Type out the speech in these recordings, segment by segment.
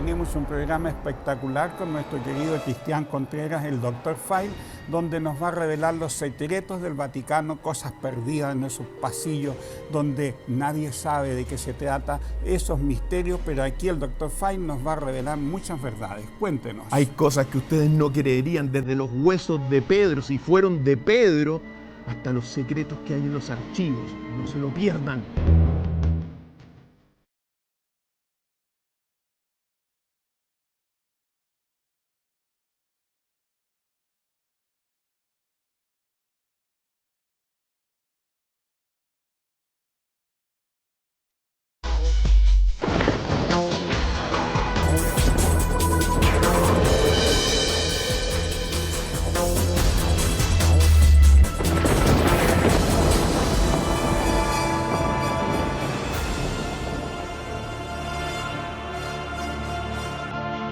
tenemos un programa espectacular con nuestro querido Cristian Contreras, el Dr. File, donde nos va a revelar los secretos del Vaticano, cosas perdidas en esos pasillos donde nadie sabe de qué se trata, esos misterios, pero aquí el Dr. File nos va a revelar muchas verdades. Cuéntenos. Hay cosas que ustedes no creerían, desde los huesos de Pedro, si fueron de Pedro, hasta los secretos que hay en los archivos. No se lo pierdan.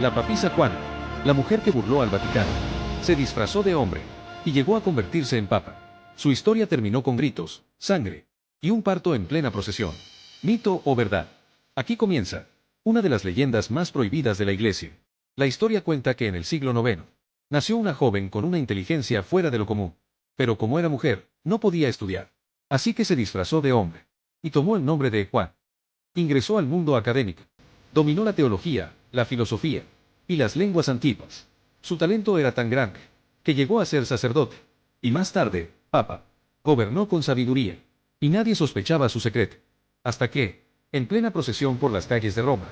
La papisa Juana, la mujer que burló al Vaticano, se disfrazó de hombre y llegó a convertirse en papa. Su historia terminó con gritos, sangre y un parto en plena procesión. ¿Mito o verdad? Aquí comienza una de las leyendas más prohibidas de la Iglesia. La historia cuenta que en el siglo IX nació una joven con una inteligencia fuera de lo común, pero como era mujer, no podía estudiar. Así que se disfrazó de hombre y tomó el nombre de Juan. Ingresó al mundo académico. Dominó la teología, la filosofía y las lenguas antiguas. Su talento era tan grande que llegó a ser sacerdote y más tarde, papa. Gobernó con sabiduría y nadie sospechaba su secreto. Hasta que, en plena procesión por las calles de Roma,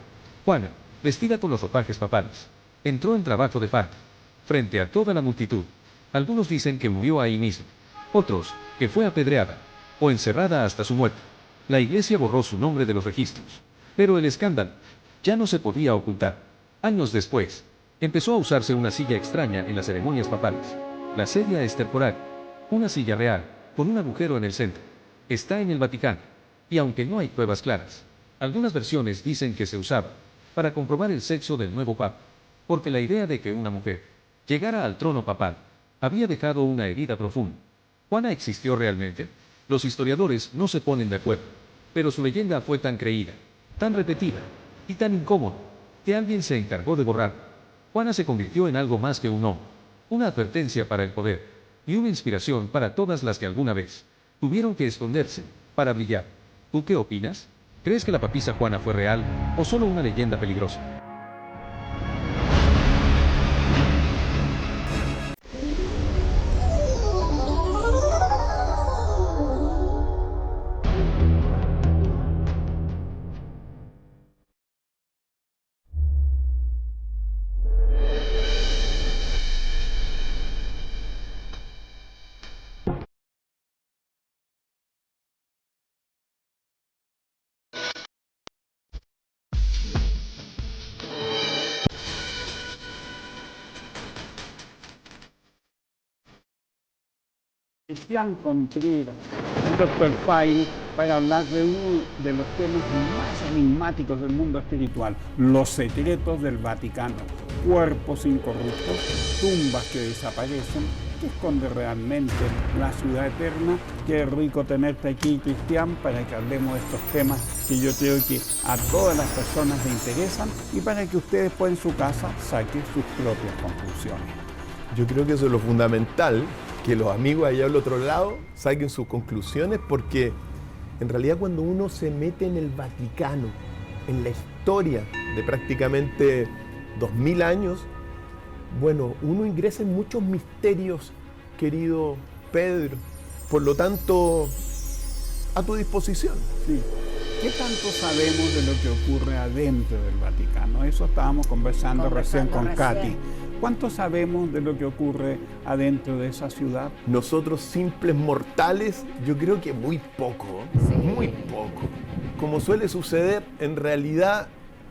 Juana, vestida con los ropajes papales, entró en trabajo de parto, frente a toda la multitud. Algunos dicen que murió ahí mismo, otros, que fue apedreada o encerrada hasta su muerte. La Iglesia borró su nombre de los registros, pero el escándalo ya no se podía ocultar. Años después, empezó a usarse una silla extraña en las ceremonias papales. La sedia estercoral, una silla real, con un agujero en el centro. Está en el Vaticano, y aunque no hay pruebas claras, algunas versiones dicen que se usaba para comprobar el sexo del nuevo papa, porque la idea de que una mujer llegara al trono papal había dejado una herida profunda. ¿Juana existió realmente? Los historiadores no se ponen de acuerdo, pero su leyenda fue tan creída, tan repetida y tan incómoda, que alguien se encargó de borrar. Juana se convirtió en algo más que un hombre, una advertencia para el poder, y una inspiración para todas las que alguna vez tuvieron que esconderse para brillar. ¿Tú qué opinas? ¿Crees que la papisa Juana fue real, o solo una leyenda peligrosa? Cristian Contreras, el Dr. File, para hablar de uno de los temas más enigmáticos del mundo espiritual, los secretos del Vaticano, cuerpos incorruptos, tumbas que desaparecen. ¿Qué esconde realmente la ciudad eterna? Qué rico tenerte aquí, Cristian, para que hablemos de estos temas que yo creo que a todas las personas le interesan y para que ustedes pues en su casa saquen sus propias conclusiones. Yo creo que eso es lo fundamental, que los amigos allá al otro lado saquen sus conclusiones, porque en realidad cuando uno se mete en el Vaticano, en la historia de prácticamente 2000 años, bueno, uno ingresa en muchos misterios, querido Pedro. Por lo tanto, a tu disposición. Sí. ¿Qué tanto sabemos de lo que ocurre adentro del Vaticano? Eso estábamos conversando recién con Katy. ¿Cuánto sabemos de lo que ocurre adentro de esa ciudad? Nosotros simples mortales, yo creo que muy poco, Sí. muy poco. Como suele suceder, en realidad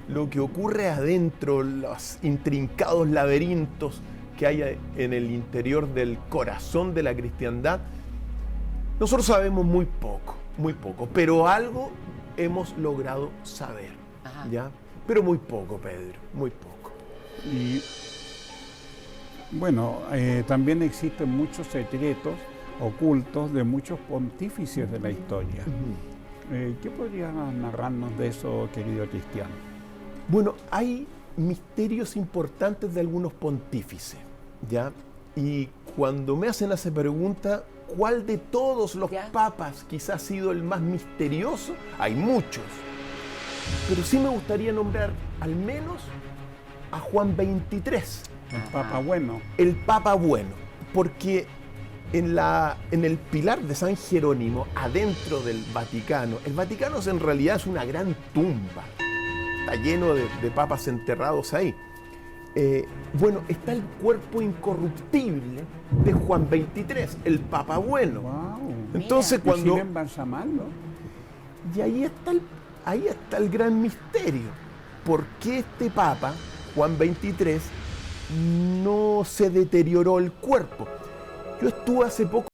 lo que ocurre adentro, los intrincados laberintos que hay en el interior del corazón de la cristiandad, nosotros sabemos muy poco, pero algo hemos logrado saber, ¿ya? Pero muy poco, Pedro, muy poco. Y bueno, también existen muchos secretos ocultos de muchos pontífices de la historia. ¿Qué podrías narrarnos de eso, querido Cristiano? Bueno, hay misterios importantes de algunos pontífices, ¿ya? Y cuando me hacen esa pregunta, ¿cuál de todos los papas quizás ha sido el más misterioso? Hay muchos, pero sí me gustaría nombrar al menos a Juan XXIII. El Papa Bueno. El Papa Bueno, porque en el pilar de San Jerónimo, adentro del Vaticano, el Vaticano en realidad es una gran tumba, está lleno de papas enterrados ahí. Bueno, está el cuerpo incorruptible de Juan XXIII, el Papa Bueno. Wow. Entonces, Mira, cuando... siguen embalsamarlo. Y ahí está el gran misterio. ¿Por qué este Papa, Juan XXIII, no se deterioró el cuerpo? Yo estuve hace poco...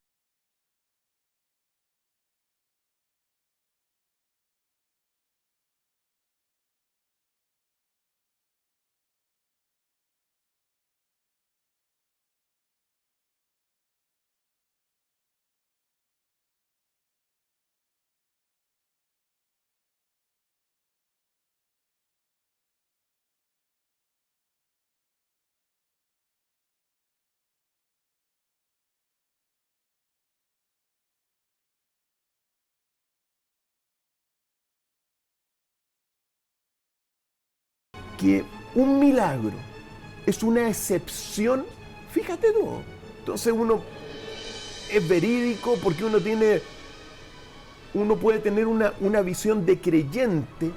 que un milagro es una excepción, fíjate tú. Entonces uno es verídico porque uno puede tener una visión de creyente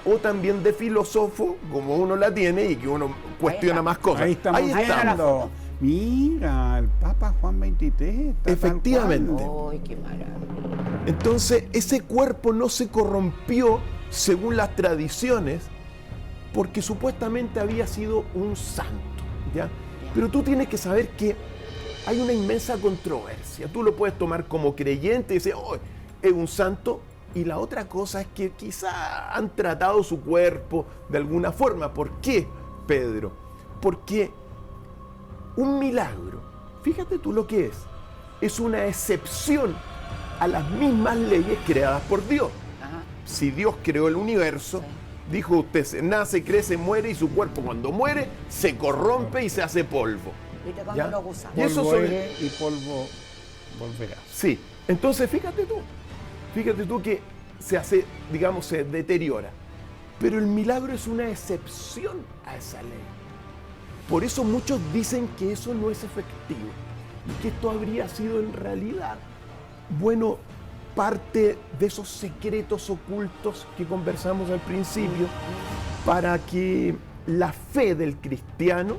o también de filósofo, como uno la tiene y que uno cuestiona más cosas. Ahí estamos viendo. Mira, el Papa Juan XXIII. Está efectivamente. ¡Ay, qué maravilla! Entonces ese cuerpo no se corrompió según las tradiciones, porque supuestamente había sido un santo, ¿ya? Pero tú tienes que saber que hay una inmensa controversia. Tú lo puedes tomar como creyente y decir, oh, es un santo, y la otra cosa es que quizá han tratado su cuerpo de alguna forma. ¿Por qué, Pedro? Porque un milagro, fíjate tú lo que es una excepción a las mismas leyes creadas por Dios. Ajá. Si Dios creó el universo, Sí. dijo usted, se nace, crece, muere, y su cuerpo cuando muere se corrompe y se hace polvo. ¿Viste ¿Ya? cuando lo usamos? Y eso Polvo son- eres y polvo volverás. Sí, entonces fíjate tú que se hace, digamos, se deteriora. Pero el milagro es una excepción a esa ley. Por eso muchos dicen que eso no es efectivo y que esto habría sido en realidad, bueno, parte de esos secretos ocultos que conversamos al principio para que la fe del cristiano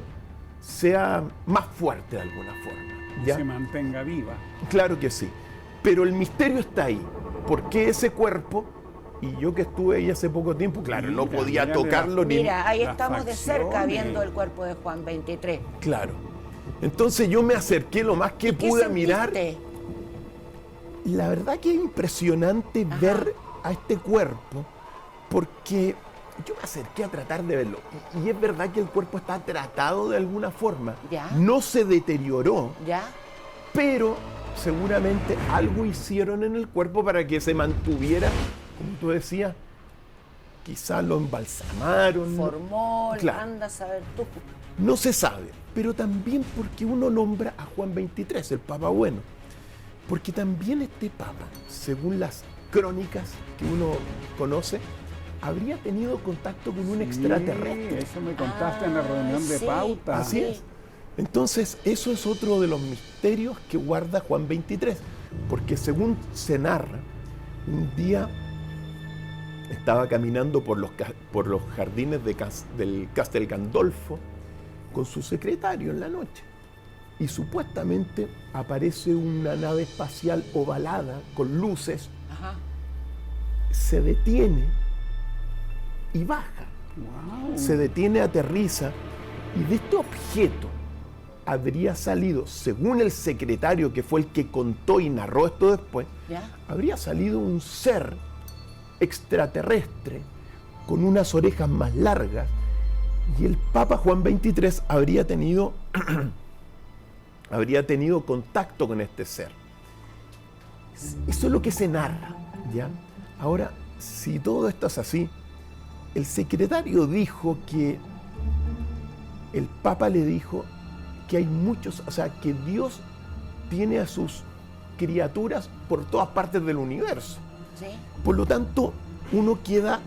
sea más fuerte de alguna forma. ¿Ya? Se mantenga viva. Claro que sí, pero el misterio está ahí. ¿Por qué ese cuerpo? Y yo que estuve ahí hace poco tiempo, claro, no Mira, podía mírale tocarlo ni... Mira, ahí Las estamos de cerca facciones. viendo el cuerpo de Juan XXIII. Claro. Entonces yo me acerqué lo más que ¿Y qué pude a mirar. sentiste? La verdad que es impresionante Ajá. ver a este cuerpo, porque yo me acerqué a tratar de verlo. Y es verdad que el cuerpo está tratado de alguna forma. Ya. No se deterioró, ¿Ya? pero seguramente algo hicieron en el cuerpo para que se mantuviera, como tú decías, quizás lo embalsamaron. Formol, Claro. anda a saber tú. No se sabe, pero también porque uno nombra a Juan XXIII, el Papa Bueno. Porque también este Papa, según las crónicas que uno conoce, habría tenido contacto con un extraterrestre. Eso me contaste en la reunión de sí. pauta. Así Sí. es. Entonces, eso es otro de los misterios que guarda Juan XXIII. Porque según se narra, un día estaba caminando por los jardines del Castel Gandolfo con su secretario en la noche. Y supuestamente aparece una nave espacial ovalada con luces, Ajá. se detiene y baja. Wow. Se detiene, aterriza, y de este objeto habría salido, según el secretario que fue el que contó y narró esto después, ¿Ya? habría salido un ser extraterrestre con unas orejas más largas, y el Papa Juan XXIII habría tenido contacto con este ser. Eso es lo que se narra, ¿ya? Ahora, si todo esto es así, el secretario dijo que el Papa le dijo que hay muchos, o sea, que Dios tiene a sus criaturas por todas partes del universo. ¿Sí? Por lo tanto, uno queda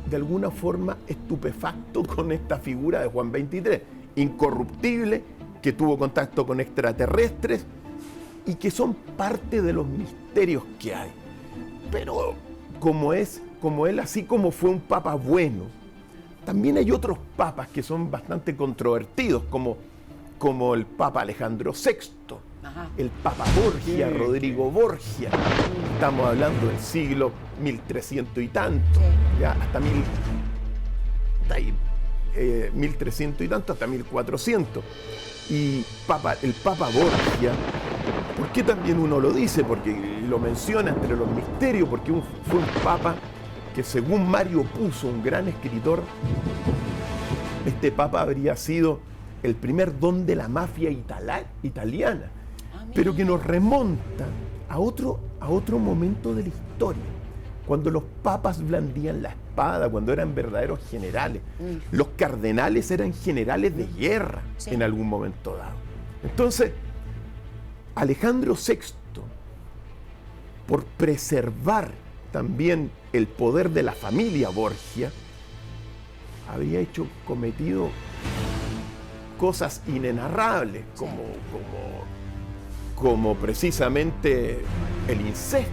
de alguna forma estupefacto con esta figura de Juan 23, incorruptible, que tuvo contacto con extraterrestres y que son parte de los misterios que hay. Pero como él, así como fue un papa bueno, también hay otros papas que son bastante controvertidos, como el Papa Alejandro VI, Ajá. el Papa Borgia, Sí, Rodrigo Borgia. Estamos hablando del siglo 1300 y tanto, Sí. ya hasta 1300 y tanto, hasta 1400. Y el Papa Borgia, ¿por qué también uno lo dice? Porque lo menciona entre los misterios, porque fue un papa que, según Mario Puzo, un gran escritor, este papa habría sido el primer don de la mafia italiana, pero que nos remonta a otro momento de la historia, cuando los papas blandían la espada, cuando eran verdaderos generales. Los cardenales eran generales de guerra Sí. en algún momento dado. Entonces, Alejandro VI, por preservar también el poder de la familia Borgia, habría cometido cosas inenarrables, como precisamente el incesto.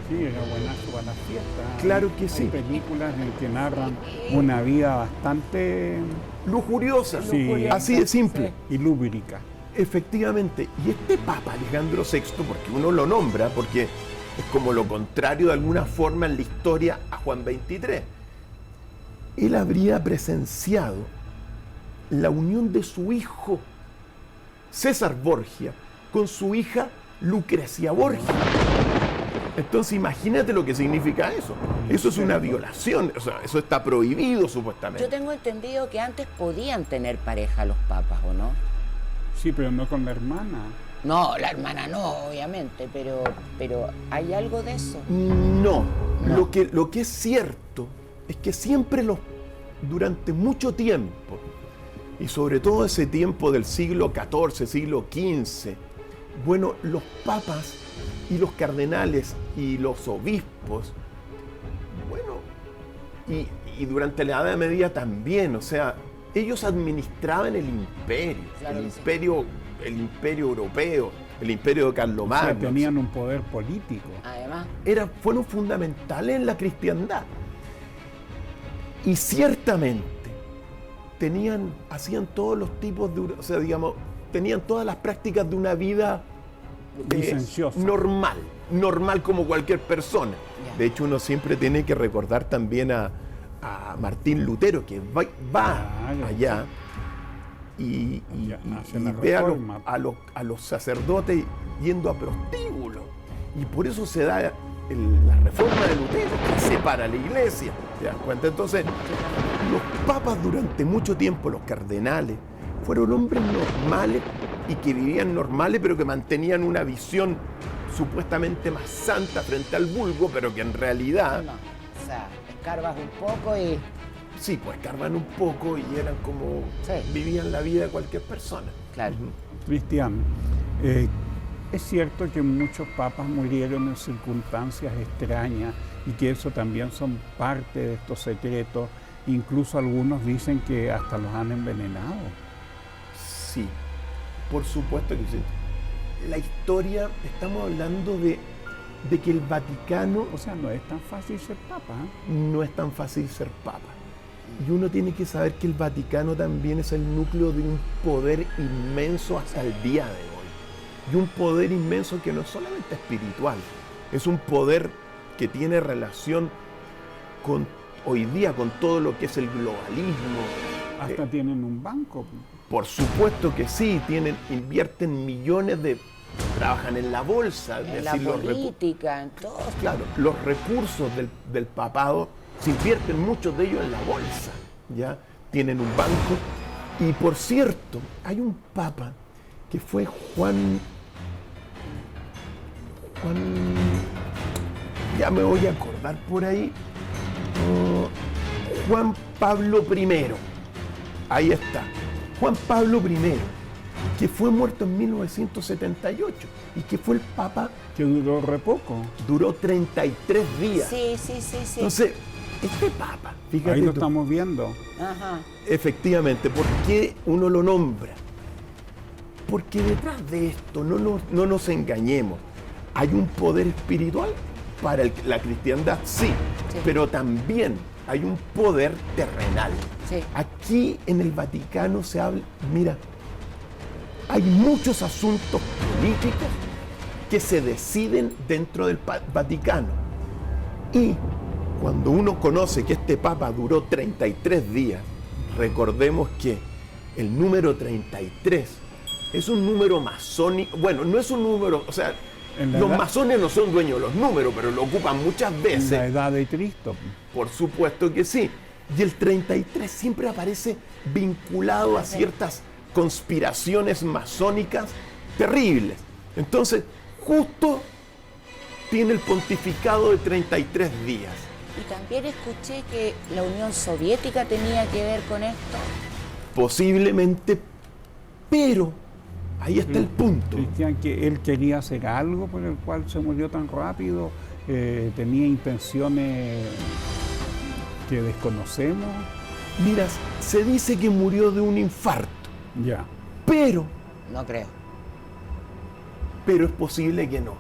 Sí, era buena fiesta. Claro que sí. Hay películas en que narran una vida bastante Lujuriosa, Sí. así de simple. ilúbrica. Efectivamente, y este Papa Alejandro VI, porque uno lo nombra, porque es como lo contrario de alguna forma en la historia a Juan 23, él habría presenciado la unión de su hijo César Borgia con su hija Lucrecia Borgia. Entonces imagínate lo que significa eso. Eso es una violación, o sea, eso está prohibido supuestamente. Yo tengo entendido que antes podían tener pareja los papas, ¿o no? Sí, pero no con la hermana. No, la hermana no, obviamente, pero ¿hay algo de eso? No, lo que es cierto es que siempre durante mucho tiempo, y sobre todo ese tiempo del siglo XIV, siglo XV, bueno, los papas y los cardenales y los obispos, bueno, y durante la Edad Media también, o sea, ellos administraban el imperio, Claro el que sí. imperio, el imperio europeo, el imperio de O sea, Carlomagno. tenían un poder político. Además, Fueron fundamentales en la cristiandad. Y ciertamente hacían todos los tipos o sea, digamos, tenían todas las prácticas de una vida Licenciosa. normal como cualquier persona. Ya. De hecho, uno siempre tiene que recordar también a Martín Lutero, que va Claro. allá y Ya, hace la ve reforma. a los sacerdotes yendo a prostíbulos. Y por eso se da la reforma de Lutero, que separa la iglesia. ¿Te das cuenta? Entonces, los papas durante mucho tiempo, los cardenales, fueron hombres normales y que vivían normales, pero que mantenían una visión supuestamente más santa frente al vulgo, pero que en realidad, no. O sea, escarbas un poco y... sí, pues cargan un poco y eran como, Sí. vivían la vida de cualquier persona. Claro. Cristian, es cierto que muchos papas murieron en circunstancias extrañas y que eso también son parte de estos secretos. Incluso algunos dicen que hasta los han envenenado. Sí, por supuesto que sí. La historia, estamos hablando de que el Vaticano O sea, no es tan fácil ser papa. ¿eh? no es tan fácil ser papa. Y uno tiene que saber que el Vaticano también es el núcleo de un poder inmenso hasta el día de hoy. Y un poder inmenso que no es solamente espiritual, es un poder que tiene relación con hoy día con todo lo que es el globalismo. Hasta tienen un banco. Por supuesto que sí, invierten millones trabajan en la bolsa, es En la decir, política, en todo. claro, los recursos del papado se invierten muchos de ellos en la bolsa, ¿ya? Tienen un banco. Y por cierto, hay un papa que fue Juan, ya me voy a acordar por ahí, Juan Pablo I. Ahí está. Juan Pablo I, que fue muerto en 1978 y que fue el Papa, Que duró re poco. duró 33 días. Sí. Entonces, este Papa, fíjate Ahí lo tú, estamos viendo. Ajá. efectivamente, ¿por qué uno lo nombra? Porque detrás de esto, no nos engañemos, hay un poder espiritual para la cristiandad, sí, Sí. pero también hay un poder terrenal. Sí. Aquí en el Vaticano se habla, mira, hay muchos asuntos políticos que se deciden dentro del Vaticano. Y cuando uno conoce que este Papa duró 33 días, recordemos que el número 33 es un número masónico. Bueno, no es un número, o sea, En la los edad- masones no son dueños de los números, pero lo ocupan muchas En veces. la edad de Cristo. Por supuesto que sí. Y el 33 siempre aparece vinculado a ciertas conspiraciones masónicas terribles. Entonces, justo tiene el pontificado de 33 días. Y también escuché que la Unión Soviética tenía que ver con esto. Posiblemente, pero ahí está el punto. Cristian, que él quería hacer algo por el cual se murió tan rápido, tenía intenciones que desconocemos. Mira, se dice que murió de un infarto, Ya. pero No creo, es posible que no.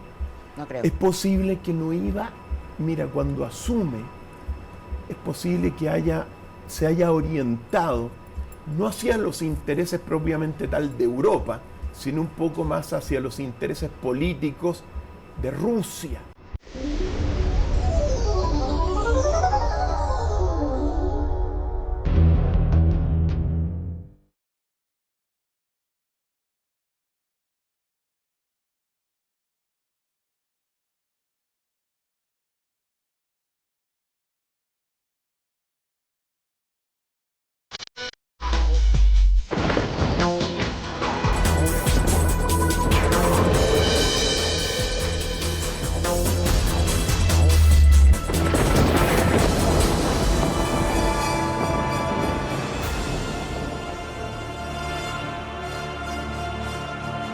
no creo. Es posible que no iba, mira, cuando asume, es posible que se haya orientado no hacia los intereses propiamente tal de Europa, sino un poco más hacia los intereses políticos de Rusia.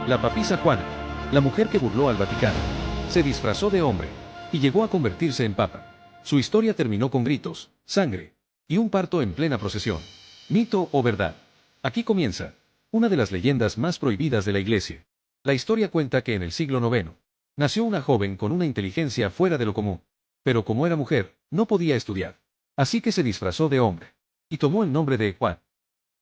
La papisa Juana, la mujer que burló al Vaticano, se disfrazó de hombre y llegó a convertirse en papa. Su historia terminó con gritos, sangre y un parto en plena procesión. ¿Mito o verdad? Aquí comienza una de las leyendas más prohibidas de la Iglesia. La historia cuenta que en el siglo IX nació una joven con una inteligencia fuera de lo común, pero como era mujer, no podía estudiar. Así que se disfrazó de hombre y tomó el nombre de Juan.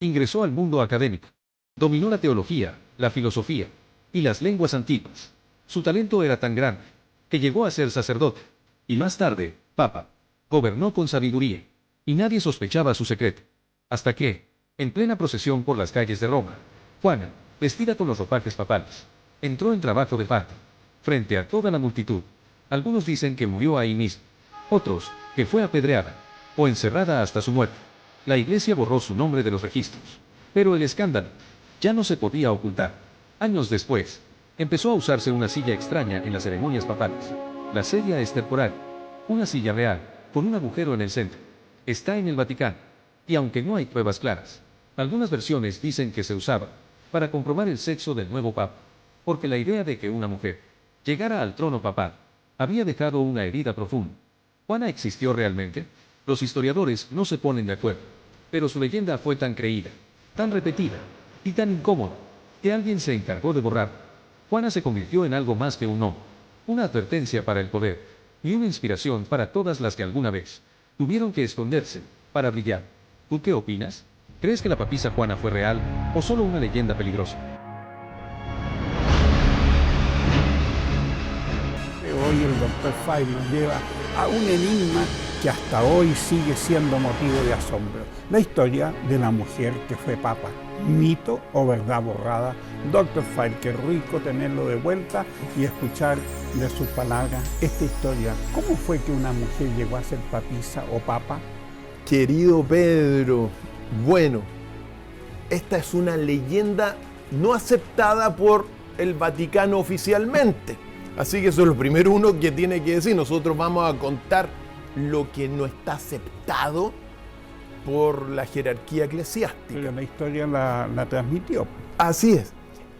Ingresó al mundo académico. Dominó la teología, la filosofía y las lenguas antiguas. Su talento era tan grande que llegó a ser sacerdote y más tarde, papa. Gobernó con sabiduría y nadie sospechaba su secreto. Hasta que, en plena procesión por las calles de Roma, Juana, vestida con los ropajes papales, entró en trabajo de parto, frente a toda la multitud. Algunos dicen que murió ahí mismo, otros, que fue apedreada o encerrada hasta su muerte. La Iglesia borró su nombre de los registros, pero el escándalo ya no se podía ocultar. Años después, empezó a usarse una silla extraña en las ceremonias papales. La sedia es temporal, una silla real, con un agujero en el centro. Está en el Vaticano, y aunque no hay pruebas claras, algunas versiones dicen que se usaba para comprobar el sexo del nuevo papa, porque la idea de que una mujer llegara al trono papal había dejado una herida profunda. ¿Juana existió realmente? Los historiadores no se ponen de acuerdo, pero su leyenda fue tan creída, tan repetida y tan incómoda, que alguien se encargó de borrar. Juana se convirtió en algo más que un nombre, una advertencia para el poder y una inspiración para todas las que alguna vez tuvieron que esconderse para brillar. ¿Tú qué opinas? ¿Crees que la papisa Juana fue real o solo una leyenda peligrosa? Hoy el Dr. File nos lleva a un enigma que hasta hoy sigue siendo motivo de asombro. La historia de la mujer que fue papa. ¿Mito o verdad borrada? Dr. File, qué rico tenerlo de vuelta y escuchar de sus palabras esta historia. ¿Cómo fue que una mujer llegó a ser papisa o papa? Querido Pedro, bueno, esta es una leyenda no aceptada por el Vaticano oficialmente. Así que eso es lo primero uno que tiene que decir. Nosotros vamos a contar lo que no está aceptado por la jerarquía eclesiástica. Pero la historia la transmitió. Así es.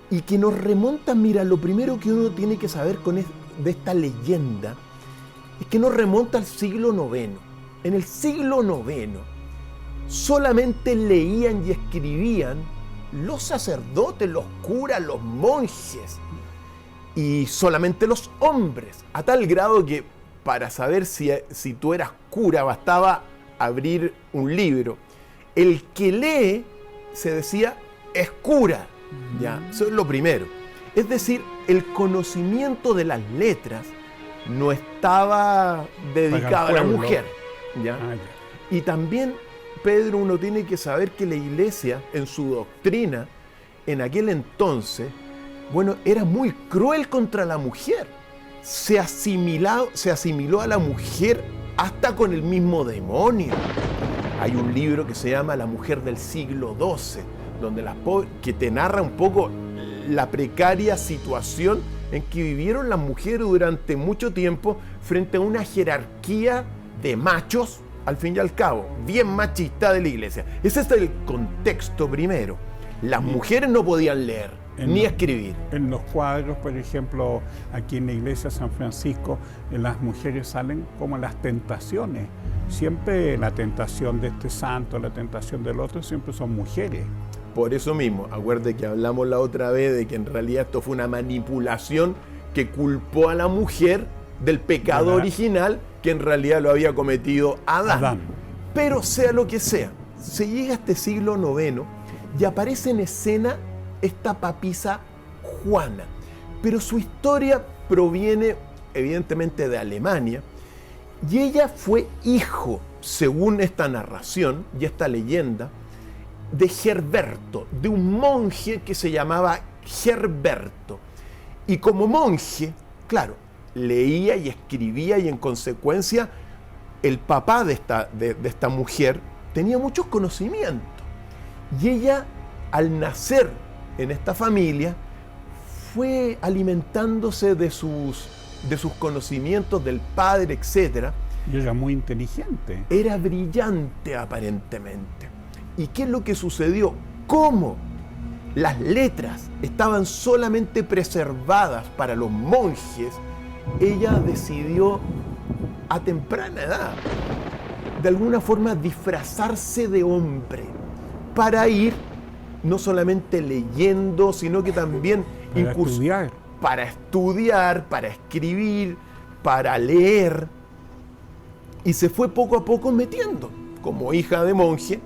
Y que nos remonta, mira, lo primero que uno tiene que saber de esta leyenda es que nos remonta al siglo IX. En el siglo IX solamente leían y escribían los sacerdotes, los curas, los monjes, y solamente los hombres, a tal grado que para saber si tú eras cura bastaba abrir un libro. El que lee, se decía, es cura. Ya, eso es lo primero. Es decir, el conocimiento de las letras no estaba dedicado a la mujer. ¿Ya? Y también, Pedro, uno tiene que saber que la iglesia, en su doctrina, en aquel entonces, bueno, era muy cruel contra la mujer. Se asimiló a la mujer hasta con el mismo demonio. Hay un libro que se llama La mujer del siglo XII, donde que te narra un poco la precaria situación en que vivieron las mujeres durante mucho tiempo frente a una jerarquía de machos, al fin y al cabo, bien machista de la iglesia. Ese es el contexto primero. Las mujeres no podían leer ni escribir. En los cuadros, por ejemplo, aquí en la iglesia de San Francisco, las mujeres salen como las tentaciones. Siempre la tentación de este santo, la tentación del otro, siempre son mujeres. Por eso mismo, acuérdate que hablamos la otra vez de que en realidad esto fue una manipulación que culpó a la mujer del pecado original que en realidad lo había cometido Adán. Pero sea lo que sea, se llega a este siglo IX y aparece en escena esta papisa Juana. Pero su historia proviene evidentemente de Alemania y ella fue hijo, según esta narración y esta leyenda, de Gerberto, de un monje que se llamaba Gerberto. Y como monje, claro, leía y escribía y en consecuencia el papá de esta mujer tenía muchos conocimientos. Y ella, al nacer en esta familia, fue alimentándose de sus conocimientos del padre, etc. Y era muy inteligente. Era brillante aparentemente. ¿Y qué es lo que sucedió? ¿Cómo las letras estaban solamente preservadas para los monjes? Ella decidió a temprana edad, de alguna forma, disfrazarse de hombre para ir no solamente leyendo, sino que también para estudiar, para escribir, para leer. Y se fue poco a poco metiendo, como hija de monje.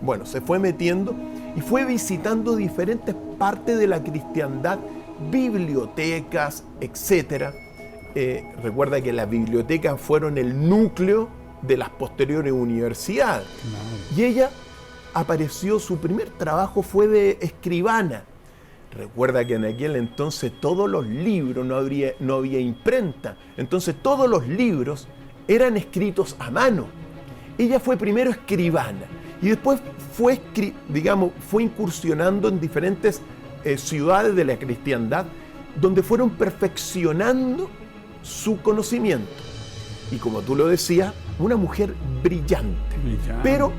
Bueno, se fue metiendo y fue visitando diferentes partes de la cristiandad, bibliotecas, etc. Recuerda que las bibliotecas fueron el núcleo de las posteriores universidades. Y ella apareció, su primer trabajo fue de escribana. Recuerda que en aquel entonces todos los libros, no había imprenta, entonces todos los libros eran escritos a mano. Ella fue primero escribana y después fue incursionando en diferentes ciudades de la cristiandad donde fueron perfeccionando su conocimiento. Y como tú lo decías, una mujer brillante. Pero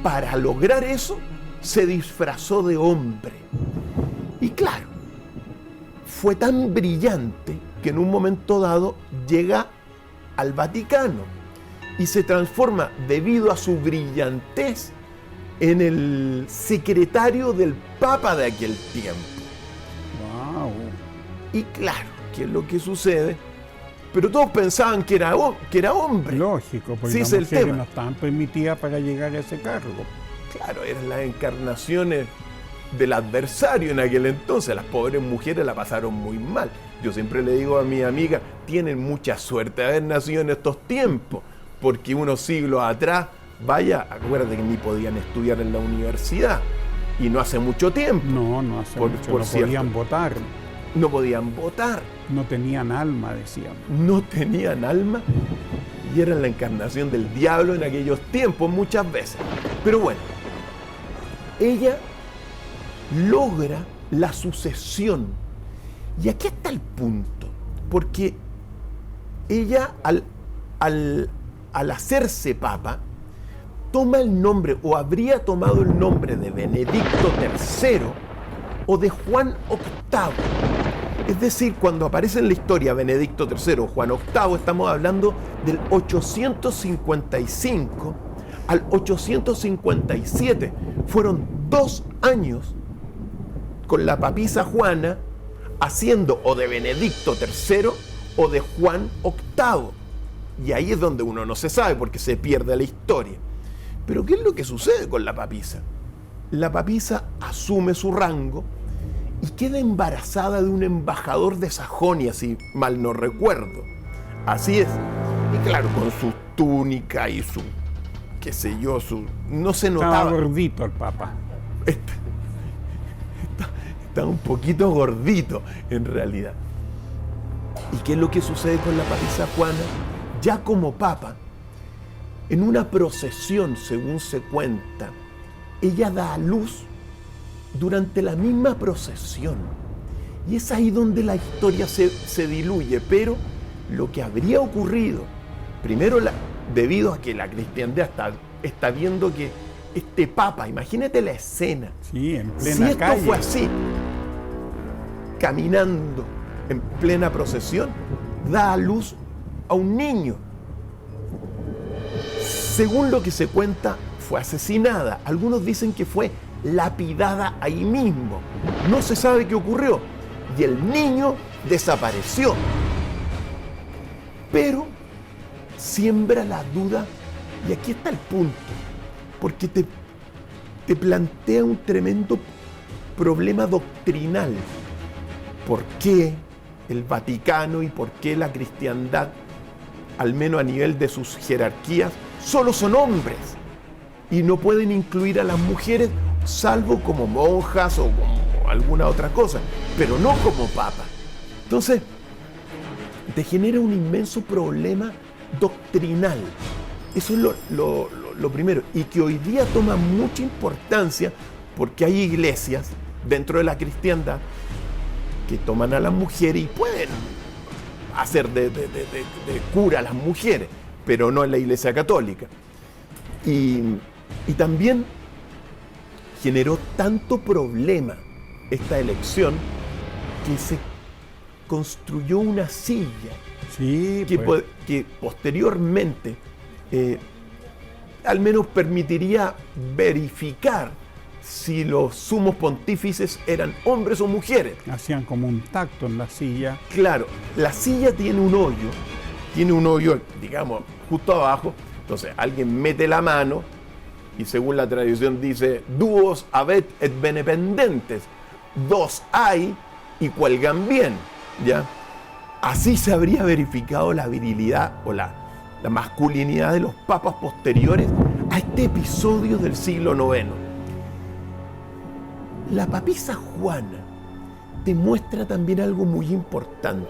para lograr eso se disfrazó de hombre. Y claro, fue tan brillante que en un momento dado llega al Vaticano y se transforma, debido a su brillantez, en el secretario del Papa de aquel tiempo. Wow. Y claro, ¿qué es lo que sucede? Pero todos pensaban que era hombre. Lógico, porque sí, las es el mujeres tema. no estaban permitidas para llegar a ese cargo. Claro, eran las encarnaciones del adversario en aquel entonces. Las pobres mujeres la pasaron muy mal. Yo siempre le digo a mi amiga, tienen mucha suerte de haber nacido en estos tiempos, porque unos siglos atrás, acuérdate que ni podían estudiar en la universidad, y no hace mucho tiempo. No hace mucho, no podían votar. No podían votar. No tenían alma, decían. No tenían alma y eran la encarnación del diablo en aquellos tiempos muchas veces. Pero bueno, ella logra la sucesión. Y aquí está el punto, porque ella al hacerse papa, toma el nombre o habría tomado el nombre de Benedicto III o de Juan VIII. Es decir, cuando aparece en la historia Benedicto III o Juan VIII, estamos hablando del 855 al 857. Fueron 2 años con la papisa Juana haciendo o de Benedicto III o de Juan VIII. Y ahí es donde uno no se sabe porque se pierde la historia. Pero ¿qué es lo que sucede con la papisa? La papisa asume su rango y queda embarazada de un embajador de Sajonia, si mal no recuerdo. Así es. Y claro, con su túnica y su, qué sé yo, no se notaba. Estaba gordito el papa. Está un poquito gordito, en realidad. ¿Y qué es lo que sucede con la papisa Juana? Ya como papa, en una procesión, según se cuenta, ella da a luz durante la misma procesión. Y es ahí donde la historia se diluye. Pero lo que habría ocurrido, primero debido a que la cristiandad está viendo que este papa, imagínate la escena. Sí, en plena si esto calle. fue así, caminando en plena procesión, da a luz a un niño. Según lo que se cuenta, fue asesinada. Algunos dicen que fue lapidada ahí mismo. No se sabe qué ocurrió. Y el niño desapareció. Pero siembra la duda, y aquí está el punto, porque te plantea un tremendo problema doctrinal. ¿Por qué el Vaticano y por qué la cristiandad, al menos a nivel de sus jerarquías, solo son hombres y no pueden incluir a las mujeres, salvo como monjas o como alguna otra cosa, pero no como papa? Entonces, te genera un inmenso problema doctrinal. Eso es lo primero, y que hoy día toma mucha importancia porque hay iglesias dentro de la cristiandad que toman a las mujeres y pueden hacer de cura a las mujeres, pero no en la Iglesia Católica. Y también generó tanto problema esta elección que se construyó una silla Sí, que posteriormente al menos permitiría verificar si los sumos pontífices eran hombres o mujeres. hacían como un tacto en la silla. Claro, la silla tiene un hoyo, digamos, justo abajo. Entonces alguien mete la mano y según la tradición dice, duos habet et benependentes, 2 hay y cuelgan bien, ¿ya? Así se habría verificado la virilidad o la masculinidad de los papas posteriores a este episodio del siglo IX. La papisa Juana demuestra también algo muy importante,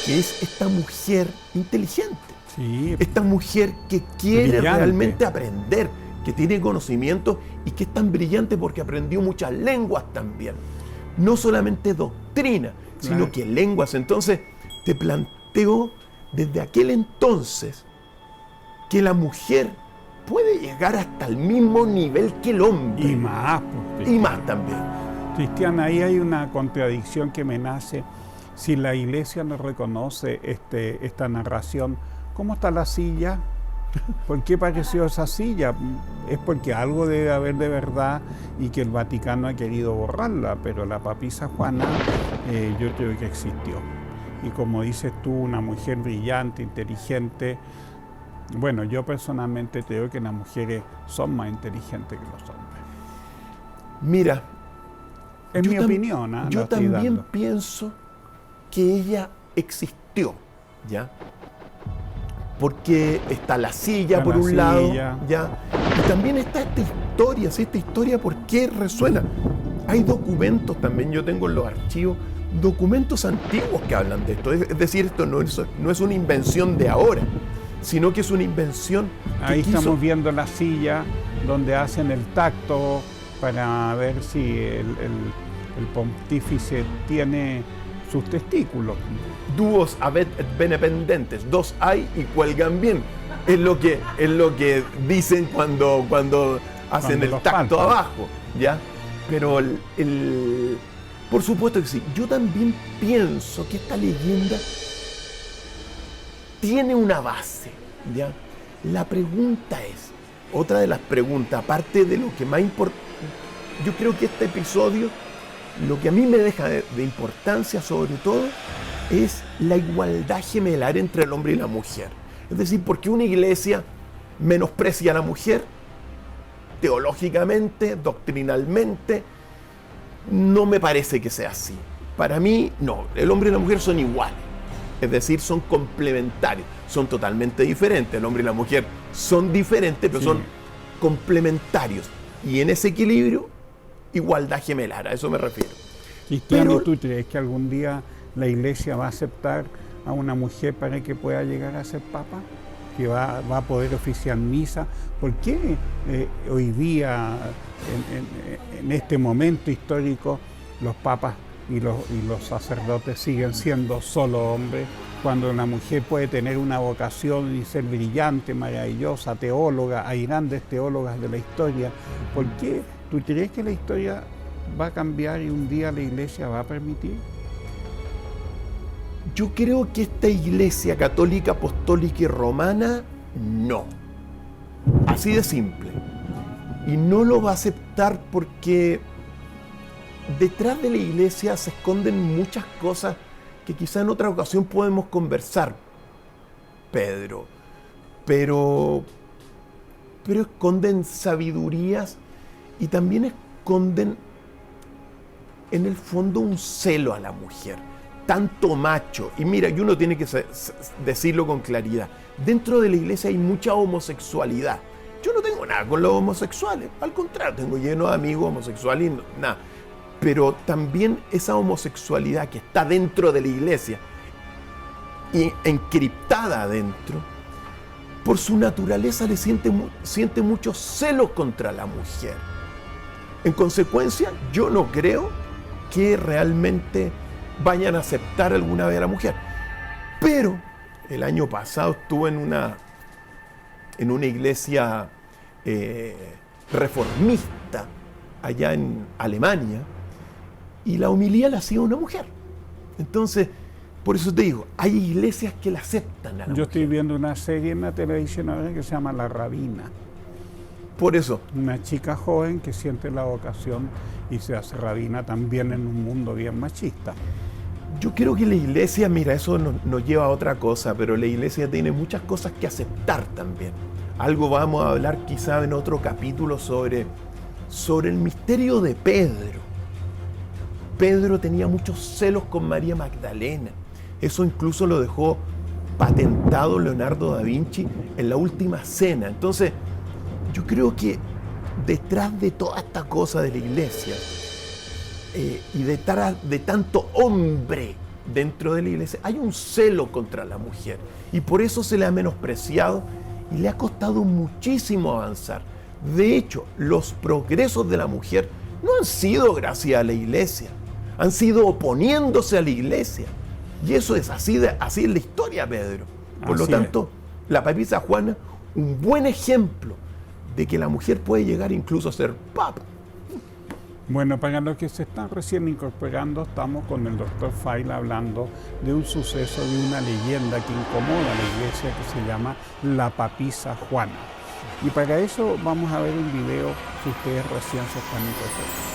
que es esta mujer inteligente, Sí, esta mujer que quiere brillante. realmente aprender, que tiene conocimiento y que es tan brillante porque aprendió muchas lenguas también. No solamente doctrina, sino Claro. que lenguas. Entonces, te planteó desde aquel entonces que la mujer puede llegar hasta el mismo nivel que el hombre. y más. Pues, Y más también. Cristian, ahí hay una contradicción que me nace. Si la iglesia no reconoce esta narración, ¿cómo está la silla? ¿Por qué pareció esa silla? Es porque algo debe haber de verdad y que el Vaticano ha querido borrarla, pero la papisa Juana yo creo que existió. Y como dices tú, una mujer brillante, inteligente. Bueno, yo personalmente creo que las mujeres son más inteligentes que los hombres. Mira, Es yo mi tam- opinión, ¿ah? Yo La estoy también dando. pienso que ella existió, ¿ya? Porque está la silla Está por la un lado, silla. ¿ya? Y también está esta historia, ¿sí? Esta historia, ¿por qué resuena? Hay documentos también, yo tengo en los archivos, documentos antiguos que hablan de esto. Es decir, esto no es una invención de ahora, sino que es una invención que Ahí quiso... estamos viendo la silla donde hacen el tacto para ver si el pontífice tiene sus testículos. Duos habet et bene pendentes, dos hay y cuelgan bien. Es lo que dicen cuando hacen Cuando el los tacto palpan. abajo, ¿ya? Pero por supuesto que sí. Yo también pienso que esta leyenda tiene una base, ¿ya? La pregunta es, otra de las preguntas, aparte de lo que más importa, yo creo que este episodio, lo que a mí me deja de importancia sobre todo, es la igualdad gemelar entre el hombre y la mujer. Es decir, ¿por qué una iglesia menosprecia a la mujer? Teológicamente, doctrinalmente, no me parece que sea así. Para mí, no. El hombre y la mujer son iguales. Es decir, son complementarios. Son totalmente diferentes. El hombre y la mujer son diferentes, pero Sí. son complementarios. Y en ese equilibrio, igualdad gemelar. A eso me refiero. Cristiano, Pero- ¿tú crees que algún día la iglesia va a aceptar a una mujer para que pueda llegar a ser papa? ¿Que va a poder oficiar misa? ¿Por qué hoy día, en este momento histórico, los papas y los sacerdotes siguen siendo solo hombres, cuando una mujer puede tener una vocación y ser brillante, maravillosa, teóloga? Hay grandes teólogas de la historia. ¿Por qué? ¿Tú crees que la historia va a cambiar y un día la iglesia va a permitir? Yo creo que esta iglesia católica, apostólica y romana, no. Así de simple. Y no lo va a aceptar porque detrás de la iglesia se esconden muchas cosas que quizá en otra ocasión podemos conversar, Pedro. Pero esconden sabidurías y también esconden en el fondo un celo a la mujer. Tanto macho. Y mira, y uno tiene que decirlo con claridad. Dentro de la iglesia hay mucha homosexualidad. Yo no tengo nada con los homosexuales. Al contrario, tengo lleno de amigos homosexuales y nada. Pero también esa homosexualidad que está dentro de la iglesia y encriptada adentro, por su naturaleza le siente muchos celos contra la mujer. En consecuencia, yo no creo que realmente vayan a aceptar alguna vez a la mujer. Pero el año pasado estuve en una iglesia reformista allá en Alemania y la homilía la hacía una mujer. Entonces, por eso te digo, hay iglesias que la aceptan a la Yo mujer. estoy viendo una serie en la televisión ahora que se llama La Rabina. Por eso, Una chica joven que siente la vocación y se hace rabina también en un mundo bien machista. yo creo que la iglesia, mira, eso nos lleva a otra cosa, pero la iglesia tiene muchas cosas que aceptar también. Algo vamos a hablar quizá en otro capítulo sobre el misterio de Pedro. Pedro tenía muchos celos con María Magdalena. Eso incluso lo dejó patentado Leonardo da Vinci en La Última Cena. Entonces, yo creo que detrás de toda esta cosa de la iglesia y detrás de tanto hombre dentro de la iglesia, hay un celo contra la mujer. Y por eso se le ha menospreciado y le ha costado muchísimo avanzar. De hecho, los progresos de la mujer no han sido gracias a la iglesia, han sido oponiéndose a la iglesia. Y eso es así es la historia, Pedro. Por lo Así tanto, la papisa Juana, un buen ejemplo de que la mujer puede llegar incluso a ser papa. Bueno, para los que se están recién incorporando, estamos con el doctor Faila hablando de un suceso, de una leyenda que incomoda a la iglesia que se llama la papisa Juana. Y para eso vamos a ver un video si ustedes recién se están incorporando.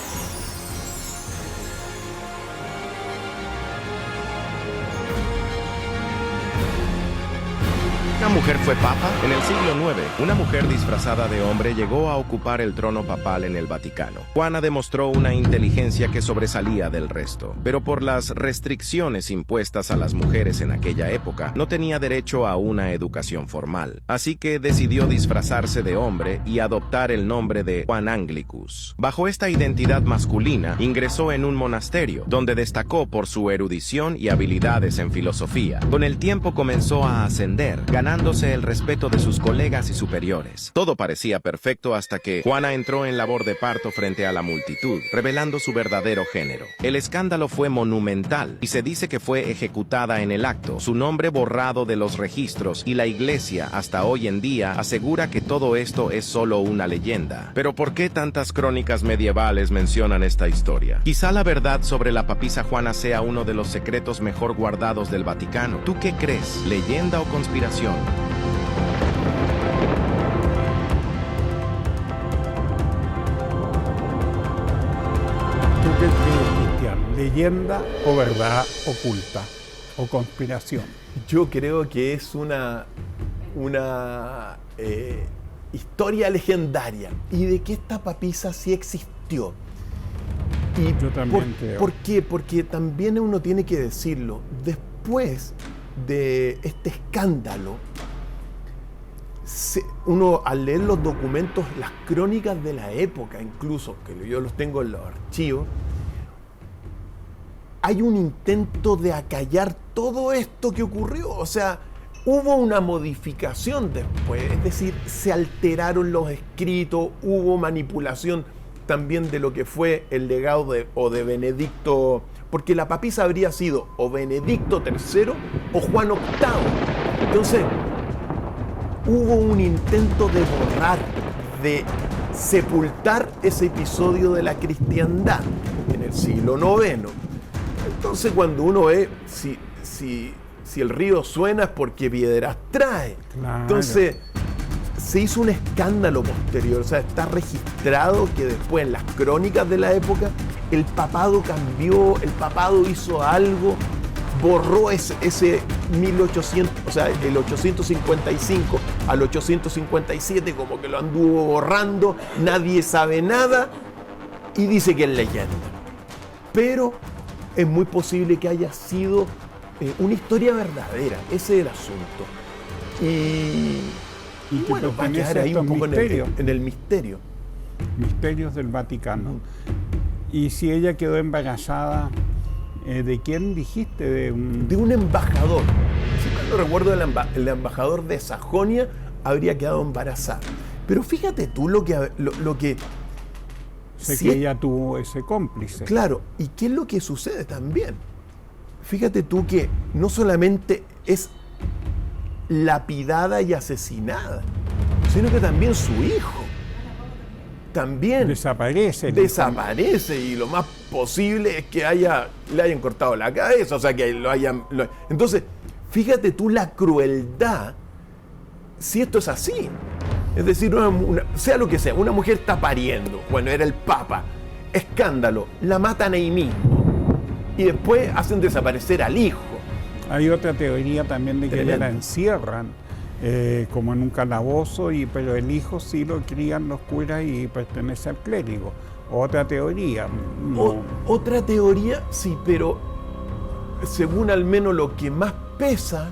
Una mujer fue papa. En el siglo IX, una mujer disfrazada de hombre llegó a ocupar el trono papal en el Vaticano. Juana demostró una inteligencia que sobresalía del resto, pero por las restricciones impuestas a las mujeres en aquella época, no tenía derecho a una educación formal. Así que decidió disfrazarse de hombre y adoptar el nombre de Juan Anglicus. Bajo esta identidad masculina, ingresó en un monasterio, donde destacó por su erudición y habilidades en filosofía. Con el tiempo comenzó a ascender, ganando ganándose el respeto de sus colegas y superiores. Todo parecía perfecto hasta que Juana entró en labor de parto frente a la multitud, revelando su verdadero género. El escándalo fue monumental y se dice que fue ejecutada en el acto, su nombre borrado de los registros, y la iglesia hasta hoy en día asegura que todo esto es solo una leyenda. Pero ¿por qué tantas crónicas medievales mencionan esta historia? Quizá la verdad sobre la papisa Juana sea uno de los secretos mejor guardados del Vaticano. ¿Tú qué crees? ¿Leyenda o conspiración? ¿Tú qué crees, Cristian? ¿Leyenda o verdad oculta o conspiración? Yo creo que es una historia legendaria y de que esta papisa sí existió. Y Yo también creo. ¿Por qué? Porque también uno tiene que decirlo. Después de este escándalo, uno al leer los documentos, las crónicas de la época, incluso, que yo los tengo en los archivos, hay un intento de acallar todo esto que ocurrió. O sea, hubo una modificación después, es decir, se alteraron los escritos, hubo manipulación también de lo que fue el legado de Benedicto, porque la papisa habría sido o Benedicto III o Juan VIII. Entonces, hubo un intento de borrar, de sepultar ese episodio de la cristiandad en el siglo IX. Entonces, cuando uno ve si el río suena es porque piedras trae. Claro. Entonces, se hizo un escándalo posterior, o sea, está registrado que después en las crónicas de la época el papado cambió, el papado hizo algo, borró ese 1800, o sea, el 855 al 857, como que lo anduvo borrando, nadie sabe nada y dice que es leyenda. Pero es muy posible que haya sido una historia verdadera, ese es el asunto. Y que bueno, va a pertenece quedar ahí a un estos poco misterios. en el misterio. Misterios del Vaticano. Y si ella quedó embarazada, ¿de quién dijiste? De un embajador. Si mal no recuerdo, el embajador de Sajonia habría quedado embarazada. Pero fíjate tú lo que Sé si que es- ella tuvo ese cómplice. Claro, ¿y qué es lo que sucede también? Fíjate tú que no solamente es lapidada y asesinada, sino que también su hijo también Desaparece. desaparece, y lo más posible es que le hayan cortado la cabeza, o sea, que Entonces, fíjate tú la crueldad si esto es así. Es decir, sea lo que sea, una mujer está pariendo, bueno, era el Papa, escándalo, la matan ahí mismo y después hacen desaparecer al hijo. Hay otra teoría también de que ella Tremendo. la encierran como en un calabozo, pero el hijo sí lo crían los curas y pertenece al clérigo. Otra teoría. No. Otra teoría, sí, pero según al menos lo que más pesa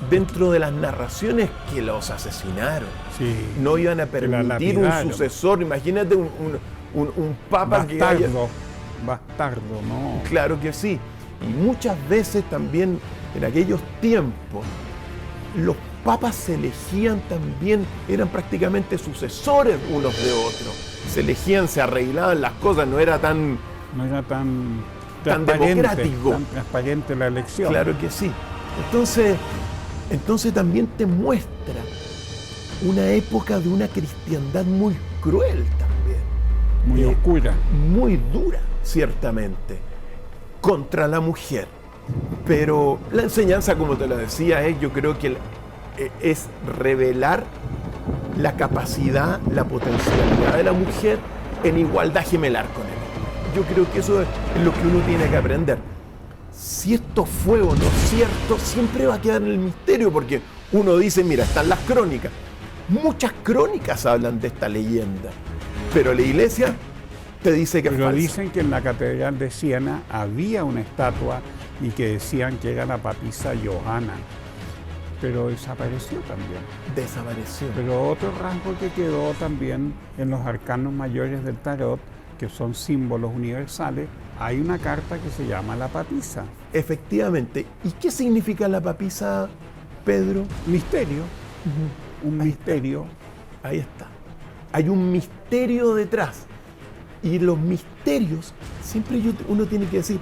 dentro de las narraciones, que los asesinaron. Sí. No iban a Que la permitir un lapidaron. sucesor. Imagínate un papa que haya... Bastardo, no. Claro que sí. Y muchas veces también en aquellos tiempos los papas se elegían también, eran prácticamente sucesores unos de otros. Se elegían, se arreglaban las cosas, no era tan... No era tan Tan transparente, democrático. tan transparente la elección. Claro que sí. Entonces también te muestra una época de una cristiandad muy cruel también. Muy oscura. Muy dura, ciertamente, contra la mujer. Pero la enseñanza, como te lo decía, yo creo que es revelar la capacidad, la potencialidad de la mujer en igualdad gemelar con él. Yo creo que eso es lo que uno tiene que aprender. Si esto fue o no cierto, siempre va a quedar en el misterio, porque uno dice, mira, están las crónicas. Muchas crónicas hablan de esta leyenda, pero la iglesia te dice que es Pero falsa. dicen que en la Catedral de Siena había una estatua y que decían que era la papisa Johanna, pero desapareció también. Desapareció. Pero otro rasgo que quedó también en los arcanos mayores del tarot, que son símbolos universales, hay una carta que se llama la papisa. Efectivamente. ¿Y qué significa la papisa, Pedro. Misterio, un misterio. Ahí está. Hay un misterio detrás. Y los misterios, siempre uno tiene que decir,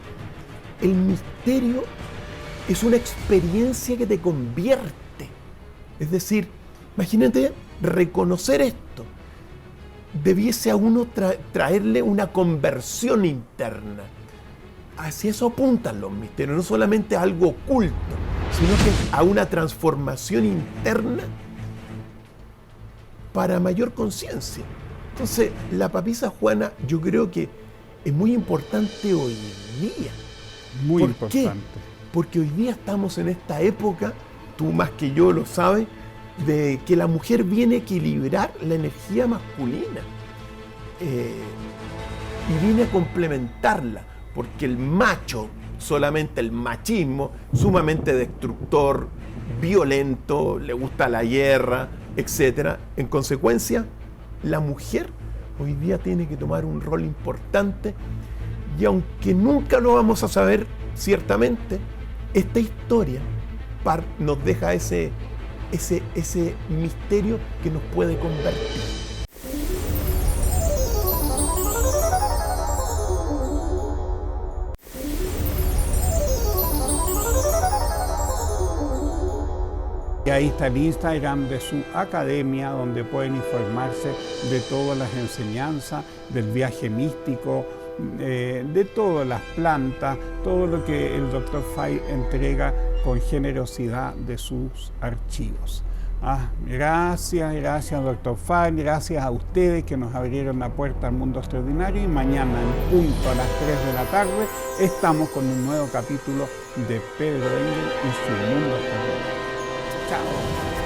el misterio es una experiencia que te convierte. Es decir, imagínate reconocer esto. Debiese a uno traerle una conversión interna. Hacia eso apuntan los misterios, no solamente a algo oculto, sino que a una transformación interna para mayor conciencia. Entonces, la papisa Juana yo creo que es muy importante hoy día. Muy ¿Por importante. qué? Porque hoy día estamos en esta época, tú más que yo lo sabes, de que la mujer viene a equilibrar la energía masculina y viene a complementarla, porque el macho, solamente el machismo, sumamente destructor, violento, le gusta la guerra, etc. En consecuencia, la mujer hoy día tiene que tomar un rol importante y aunque nunca lo vamos a saber ciertamente, esta historia nos deja ese misterio que nos puede convertir. Y ahí está el Instagram de su academia, donde pueden informarse de todas las enseñanzas, del viaje místico, de todas las plantas, todo lo que el Dr. Fay entrega con generosidad de sus archivos. Gracias Dr. Fay, gracias a ustedes que nos abrieron la puerta al mundo extraordinario, y mañana en punto a las 3 de la tarde estamos con un nuevo capítulo de Pedro Engel y su mundo extraordinario. Chao.